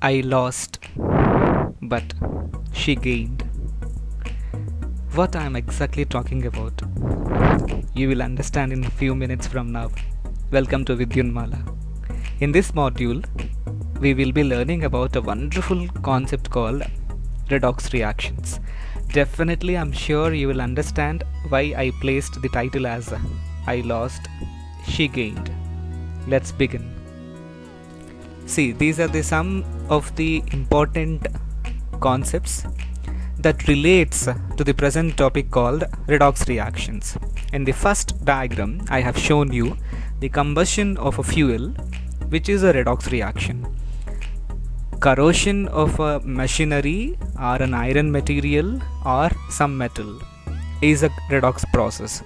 I lost, but she gained. What I am exactly talking about, you will understand in a few minutes from now. Welcome to Vidyunmala. In this module, we will be learning about a wonderful concept called redox reactions. Definitely, I'm sure you will understand why I placed the title as I lost, she gained. Let's begin. See, these are some of the important concepts that relates to the present topic called redox reactions. In the first diagram, I have shown you the combustion of a fuel, which is a redox reaction. Corrosion of a machinery or an iron material or some metal is a redox process.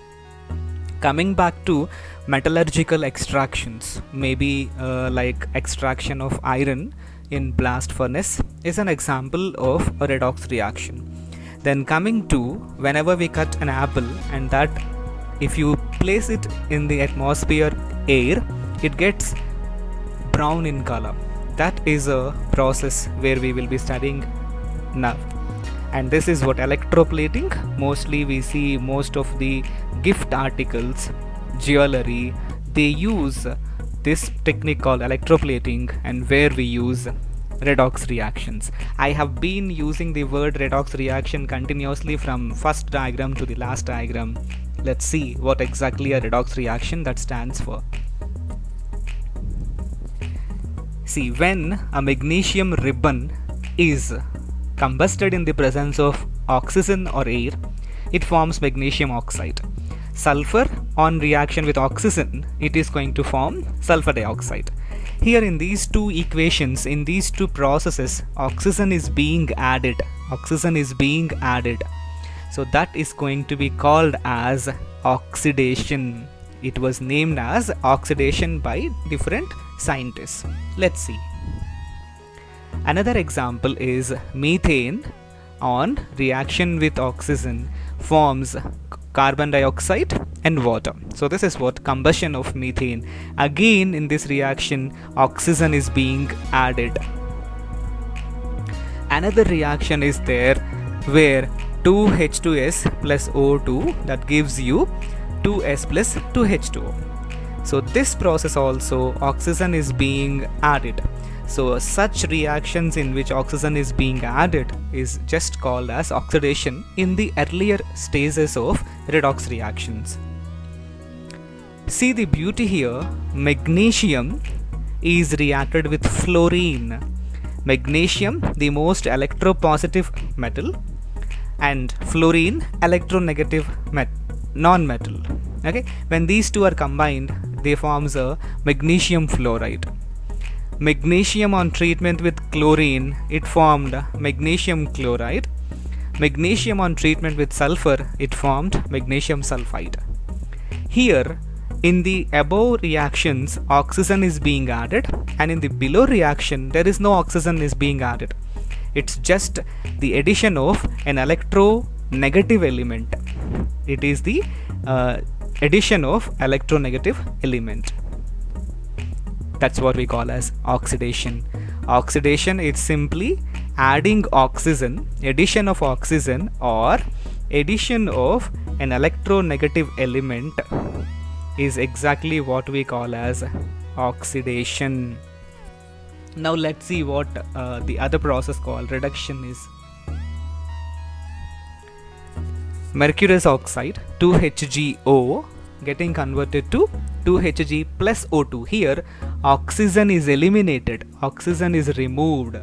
Coming back to metallurgical extractions, maybe like extraction of iron in blast furnace is an example of a redox reaction. Then coming to whenever we cut an apple and that if you place it in the atmosphere air, it gets brown in color. That is a process where we will be studying now. And this is what electroplating, mostly we see most of the gift articles, jewelry, they use this technique called electroplating, and where we use redox reactions. I have been using the word redox reaction continuously from first diagram to the last diagram. Let's see what exactly a redox reaction that stands for. See, when a magnesium ribbon is combusted in the presence of oxygen or air, it forms magnesium oxide. Sulfur on reaction with oxygen, it is going to form sulfur dioxide. Here in these two equations, in these two processes, oxygen is being added. So that is going to be called as oxidation. It was named as oxidation by different scientists. Let's see. Another example is methane on reaction with oxygen forms carbon dioxide and water. So this is what combustion of methane. Again in this reaction, oxygen is being added. Another reaction is there where 2H2S plus O2 that gives you 2S plus 2H2O. So this process also oxygen is being added. So such reactions in which oxygen is being added is just called as oxidation in the earlier stages of redox reactions. See the beauty here, magnesium is reacted with fluorine. Magnesium, the most electropositive metal, and fluorine, electronegative non-metal. Okay, when these two are combined, they forms a magnesium fluoride. Magnesium on treatment with chlorine, it formed magnesium chloride. Magnesium on treatment with sulfur, it formed magnesium sulfide. Here, in the above reactions, oxygen is being added, and in the below reaction, there is no oxygen is being added. It's just the addition of an electronegative element. It is the addition of electronegative element. That's what we call as oxidation. Oxidation is simply adding oxygen, addition of oxygen or addition of an electronegative element is exactly what we call as oxidation. Now let's see what the other process called reduction is. Mercurous oxide 2HgO getting converted to 2Hg plus O2. Here oxygen is eliminated, oxygen is removed.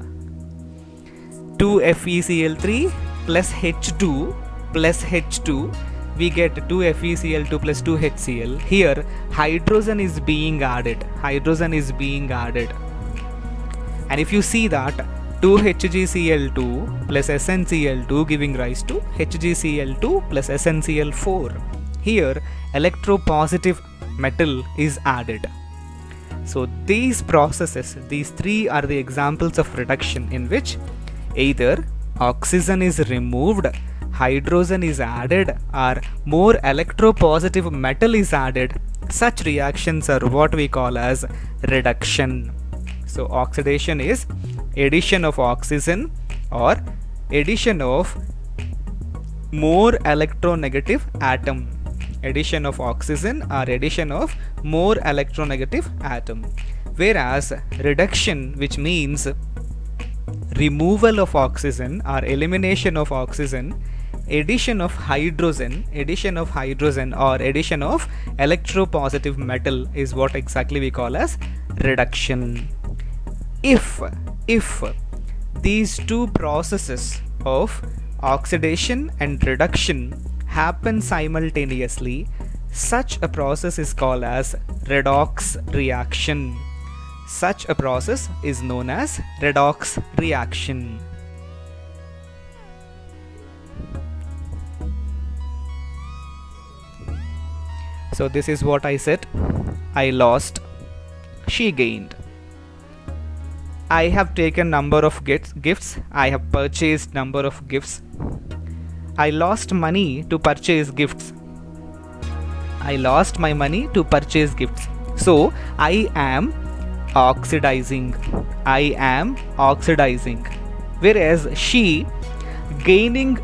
2FeCl3 plus H2 plus H2, we get 2FeCl2 plus 2HCl. Here hydrogen is being added, and if you see that 2HgCl2 plus SnCl2 giving rise to HgCl2 plus SnCl4. Here electropositive metal is added. So these processes, these three are the examples of reduction in which either oxygen is removed, hydrogen is added, or more electropositive metal is added. Such reactions are what we call as reduction. So oxidation is addition of oxygen or addition of more electronegative atom. Addition of oxygen or addition of more electronegative atom. Whereas reduction, which means removal of oxygen or elimination of oxygen, addition of hydrogen or addition of electropositive metal is what exactly we call as reduction. If these two processes of oxidation and reduction happen simultaneously, such a process is called as redox reaction. Such a process is known as redox reaction. So this is what I said. I lost, she gained. I have taken number of gifts. I have purchased number of gifts. I lost money to purchase gifts. I lost my money to purchase gifts. So I am oxidizing. I am oxidizing. Whereas she gaining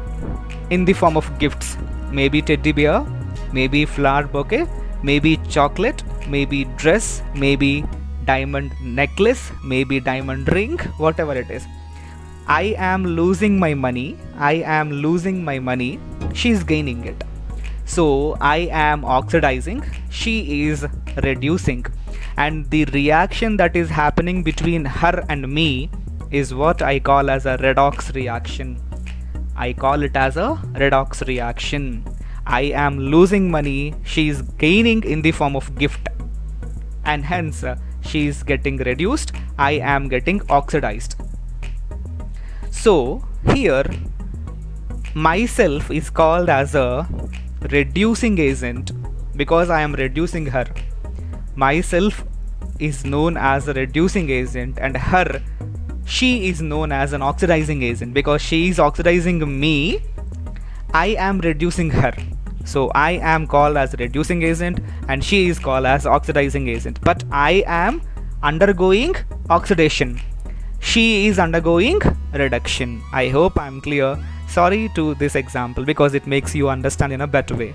in the form of gifts. Maybe teddy bear, maybe flower bouquet, maybe chocolate, maybe dress, maybe diamond necklace, maybe diamond ring, whatever it is. I am losing my money. I am losing my money. She is gaining it. So I am oxidizing. She is reducing. And the reaction that is happening between her and me is what I call as a redox reaction. I call it as a redox reaction. I am losing money. She is gaining in the form of gift. And hence she is getting reduced. I am getting oxidized. So here myself is called as a reducing agent because I am reducing her. Myself is known as a reducing agent, and her, she is known as an oxidizing agent because she is oxidizing me. I am reducing her. So I am called as reducing agent and she is called as oxidizing agent. But I am undergoing oxidation. She is undergoing reduction. I hope I am clear. Sorry to this example because it makes you understand in a better way.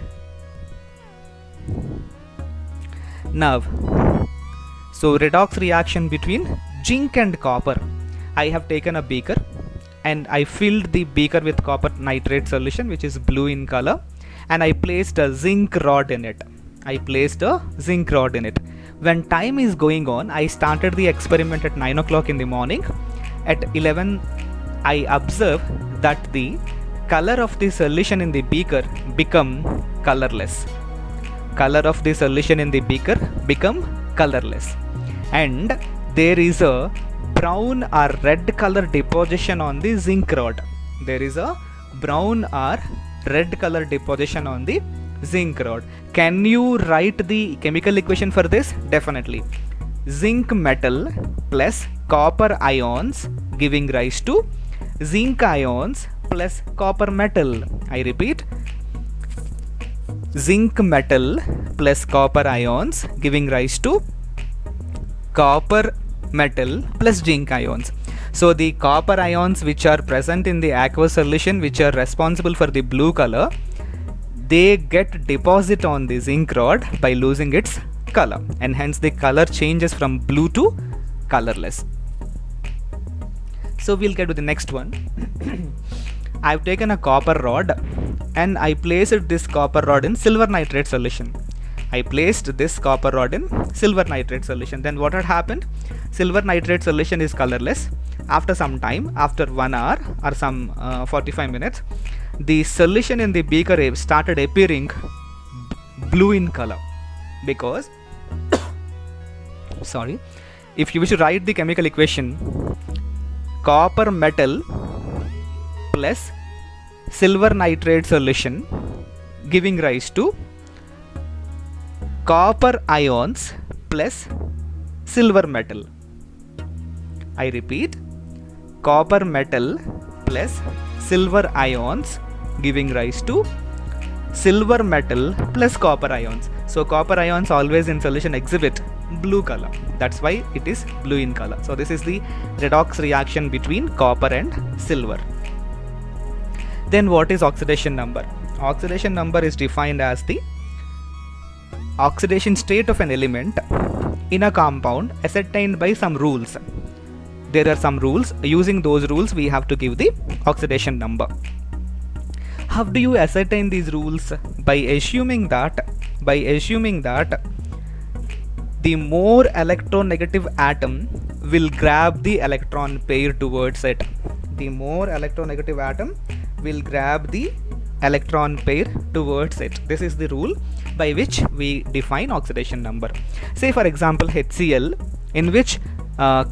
Now, so redox reaction between zinc and copper. I have taken a beaker and I filled the beaker with copper nitrate solution, which is blue in color, and I placed a zinc rod in it. When time is going on, I started the experiment at 9 o'clock in the morning. At 11, I observe that the color of the solution in the beaker become colorless. Color of the solution in the beaker become colorless. And there is a brown or red color deposition on the zinc rod. There is a brown or red color deposition on the zinc rod. Can you write the chemical equation for this? Definitely. Zinc metal plus copper ions giving rise to zinc ions plus copper metal. I repeat, zinc metal plus copper ions giving rise to copper metal plus zinc ions. So the copper ions which are present in the aqueous solution, which are responsible for the blue color, they get deposit on the zinc rod by losing its color, and hence the color changes from blue to colorless. So we'll get to the next one. I've taken a copper rod and I placed this copper rod in silver nitrate solution. I placed this copper rod in silver nitrate solution. Then what had happened? Silver nitrate solution is colorless. After some time, after 1 hour or some 45 minutes, the solution in the beaker started appearing blue in color because sorry, if you wish to write the chemical equation, copper metal plus silver nitrate solution giving rise to copper ions plus silver metal. I repeat, copper metal plus silver ions giving rise to silver metal plus copper ions. So copper ions always in solution exhibit blue color. That's why it is blue in color. So this is the redox reaction between copper and silver. Then what is oxidation number? Oxidation number is defined as the oxidation state of an element in a compound ascertained by some rules. There are some rules. Using those rules, we have to give the oxidation number. How do you ascertain these rules? By assuming that the more electronegative atom will grab the electron pair towards it. The more electronegative atom will grab the electron pair towards it. This is the rule by which we define oxidation number. Say for example HCl, in which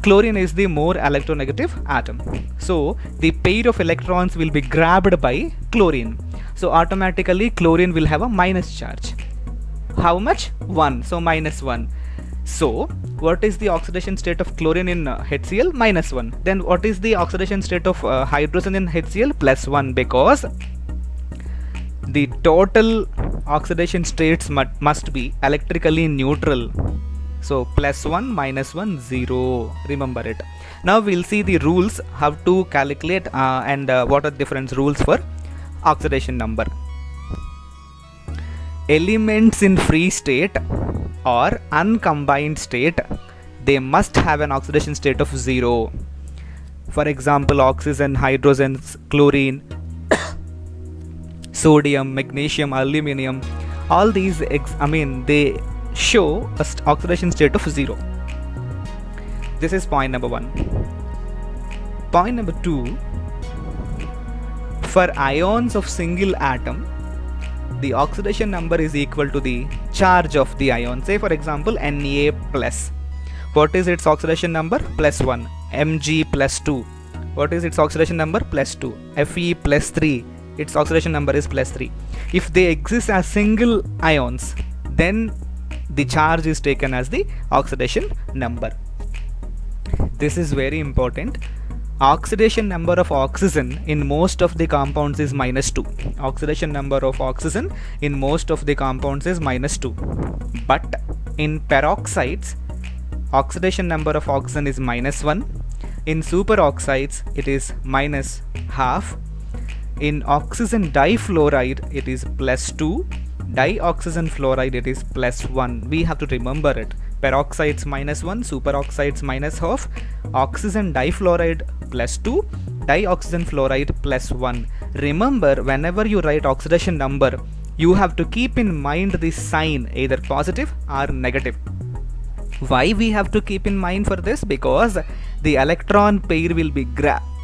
chlorine is the more electronegative atom. So the pair of electrons will be grabbed by chlorine. So automatically chlorine will have a minus charge. How much? 1. So minus 1. So what is the oxidation state of chlorine in HCl? Minus 1. Then what is the oxidation state of hydrogen in HCl? Plus 1, because the total oxidation states must be electrically neutral. So plus 1, minus 1, 0. Remember it. Now we'll see the rules, how to calculate and what are different rules for oxidation number. Elements in free state or uncombined state, they must have an oxidation state of 0. For example, oxygen, hydrogens, chlorine, sodium, magnesium, aluminium, all these they show a oxidation state of 0. This is point number 1. Point number 2, for ions of single atom, the oxidation number is equal to the charge of the ion. Say for example Na plus. What is its oxidation number? Plus 1. Mg plus 2. What is its oxidation number? Plus 2. Fe plus 3. Its oxidation number is plus 3. If they exist as single ions, then the charge is taken as the oxidation number. This is very important. Oxidation number of oxygen in most of the compounds is minus 2. Oxidation number of oxygen in most of the compounds is minus 2. But in peroxides, oxidation number of oxygen is minus 1. In superoxides, it is minus half. In oxygen difluoride, it is plus 2. Dioxygen fluoride, it is plus 1. We have to remember it. Peroxides minus 1, superoxides minus half, oxygen difluoride plus 2, dioxygen fluoride plus 1. Remember, whenever you write oxidation number, you have to keep in mind the sign, either positive or negative. Why we have to keep in mind for this? Because the electron pair will be grabbed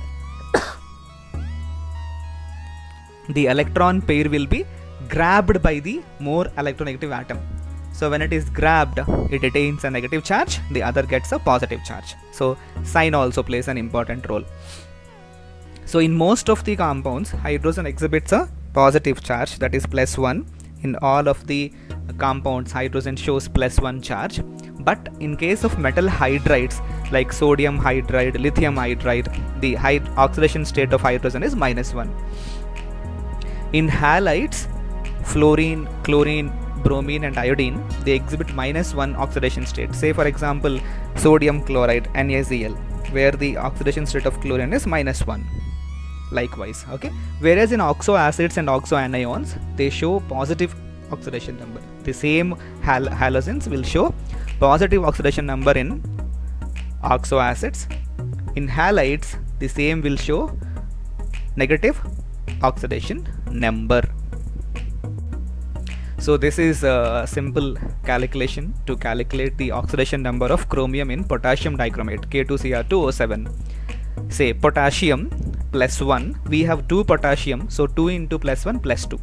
by the more electronegative atom. So when it is grabbed, it attains a negative charge, the other gets a positive charge. So sign also plays an important role. So in most of the compounds, hydrogen exhibits a positive charge, that is plus 1. In all of the compounds, hydrogen shows plus 1 charge. But in case of metal hydrides like sodium hydride, lithium hydride, the oxidation state of hydrogen is minus 1. In halides, fluorine, chlorine, bromine and iodine, they exhibit minus 1 oxidation state. Say for example sodium chloride, NaCl, where the oxidation state of chlorine is minus 1. Likewise, okay. Whereas in oxo acids and oxo anions, they show positive oxidation number. The same halogens will show positive oxidation number in oxo acids. In halides, the same will show negative oxidation number. So this is a simple calculation to calculate the oxidation number of chromium in potassium dichromate, K2Cr2O7. Say potassium plus 1, we have 2 potassium, so 2 into plus 1 plus 2.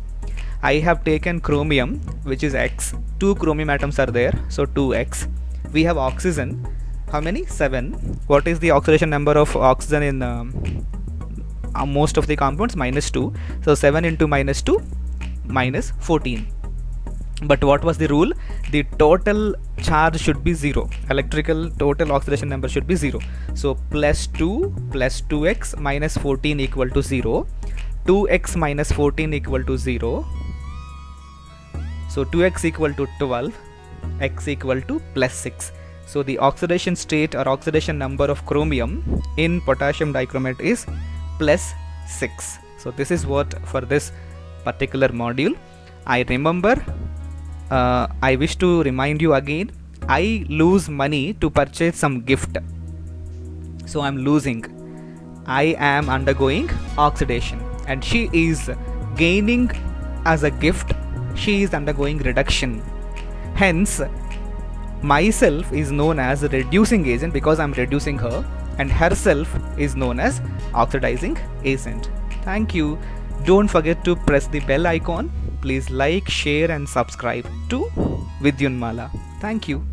I have taken chromium, which is X, 2 chromium atoms are there, so 2X. We have oxygen, how many? 7. What is the oxidation number of oxygen in most of the compounds? Minus 2. So 7 into minus 2, minus 14. But what was the rule? The total charge should be 0. Electrical total oxidation number should be 0. So plus 2 plus 2x minus 14 equal to 0. 2x minus 14 equal to 0. So 2x equal to 12. X equal to plus 6. So the oxidation state or oxidation number of chromium in potassium dichromate is plus 6. So this is what for this particular module. I remember, I wish to remind you again, I lose money to purchase some gift. So I'm losing. I am undergoing oxidation, and she is gaining as a gift. She is undergoing reduction. Hence, myself is known as a reducing agent because I'm reducing her, and herself is known as oxidizing agent. Thank you. Don't forget to press the bell icon. Please like, share and subscribe to Vidyunmala. Thank you.